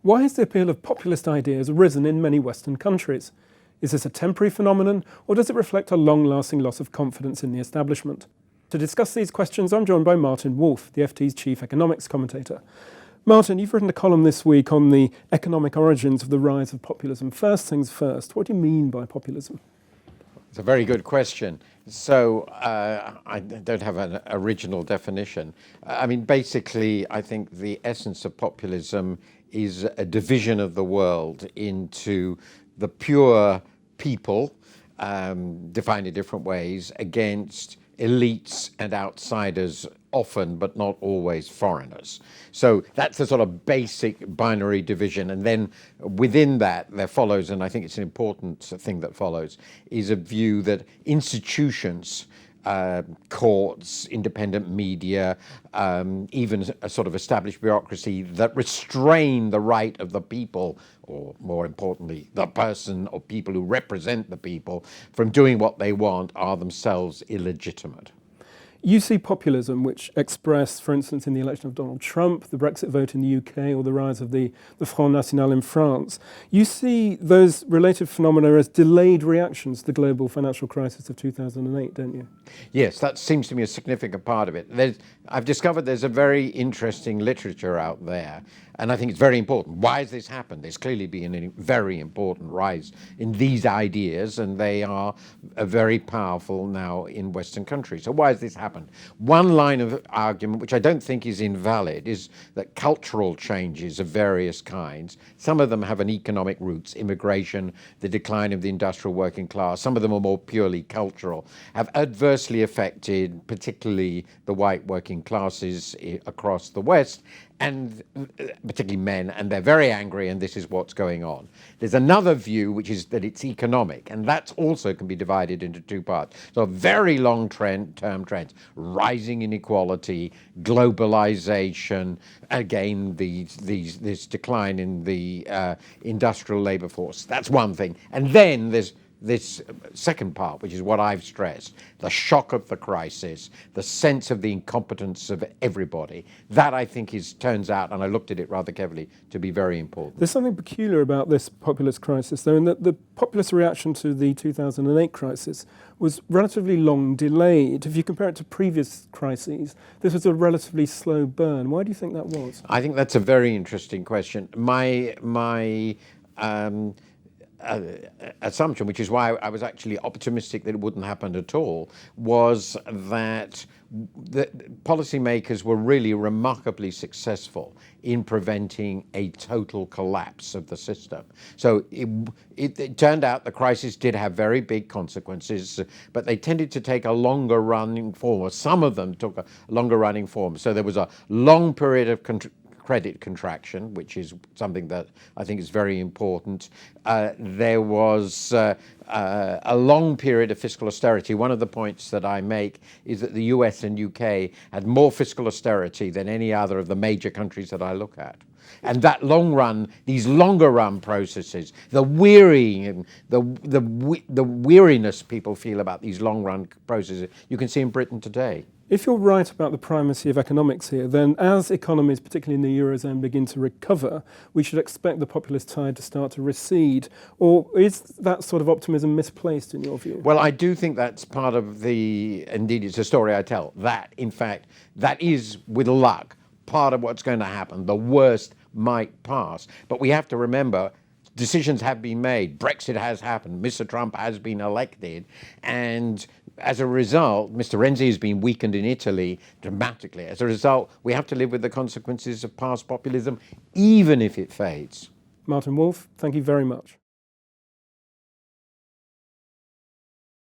Why has the appeal of populist ideas arisen in many Western countries? Is this a temporary phenomenon, or does it reflect a long-lasting loss of confidence in the establishment? To discuss these questions, I'm joined by Martin Wolf, the FT's chief economics commentator. Martin, you've written a column this week on the economic origins of the rise of populism. First things first, what do you mean by populism? It's a very good question. So I don't have an original definition. Basically, I think the essence of populism is a division of the world into the pure people, defined in different ways, against elites and outsiders, often but not always foreigners. So that's the sort of basic binary division. And then within that, there follows, and I think it's an important thing that follows, is a view that institutions, courts, independent media, even a sort of established bureaucracy that restrain the right of the people, or more importantly, the person or people who represent the people, from doing what they want, are themselves illegitimate. You see populism, which expressed, for instance, in the election of Donald Trump, the Brexit vote in the UK, or the rise of the Front National in France. You see those related phenomena as delayed reactions to the global financial crisis of 2008, don't you? Yes, that seems to me a significant part of it. I've discovered there's a very interesting literature out there, and I think it's very important. Why has this happened? There's clearly been a very important rise in these ideas, and they are very powerful now in Western countries. So why has this happened? One line of argument, which I don't think is invalid, is that cultural changes of various kinds, some of them have an economic roots, immigration, the decline of the industrial working class, some of them are more purely cultural, have adversely affected particularly the white working classes across the West, and particularly men, and they're very angry, and this is what's going on. There's another view, which is that it's economic, and that also can be divided into two parts. So very long-term trends, rising inequality, globalization, again, this decline in the industrial labor force. That's one thing. And then there's this second part, which is what I've stressed, the shock of the crisis, the sense of the incompetence of everybody. That, I think, turns out, and I looked at it rather carefully, to be very important. There's something peculiar about this populist crisis, though, in that the populist reaction to the 2008 crisis was relatively long delayed. If you compare it to previous crises, this was a relatively slow burn. Why do you think that was? I think that's a very interesting question. My assumption, which is why I was actually optimistic that it wouldn't happen at all, was that the policymakers were really remarkably successful in preventing a total collapse of the system. So it turned out the crisis did have very big consequences, but they tended to take a longer running form, or some of them took a longer running form. So there was a long period of credit contraction, which is something that I think is very important. There was a long period of fiscal austerity. One of the points that I make is that the US and UK had more fiscal austerity than any other of the major countries that I look at. And that long run, these longer run processes, the wearying, the weariness people feel about these long run processes, you can see in Britain today. If you're right about the primacy of economics here, then as economies, particularly in the Eurozone, begin to recover, we should expect the populist tide to start to recede. Or is that sort of optimism misplaced in your view? Well, I do think that's part of indeed it's a story I tell, that in fact, that is, with luck, part of what's going to happen. The worst might pass. But we have to remember, decisions have been made. Brexit has happened. Mr. Trump has been elected. And as a result, Mr. Renzi has been weakened in Italy dramatically. As a result, we have to live with the consequences of past populism, even if it fades. Martin Wolf, thank you very much.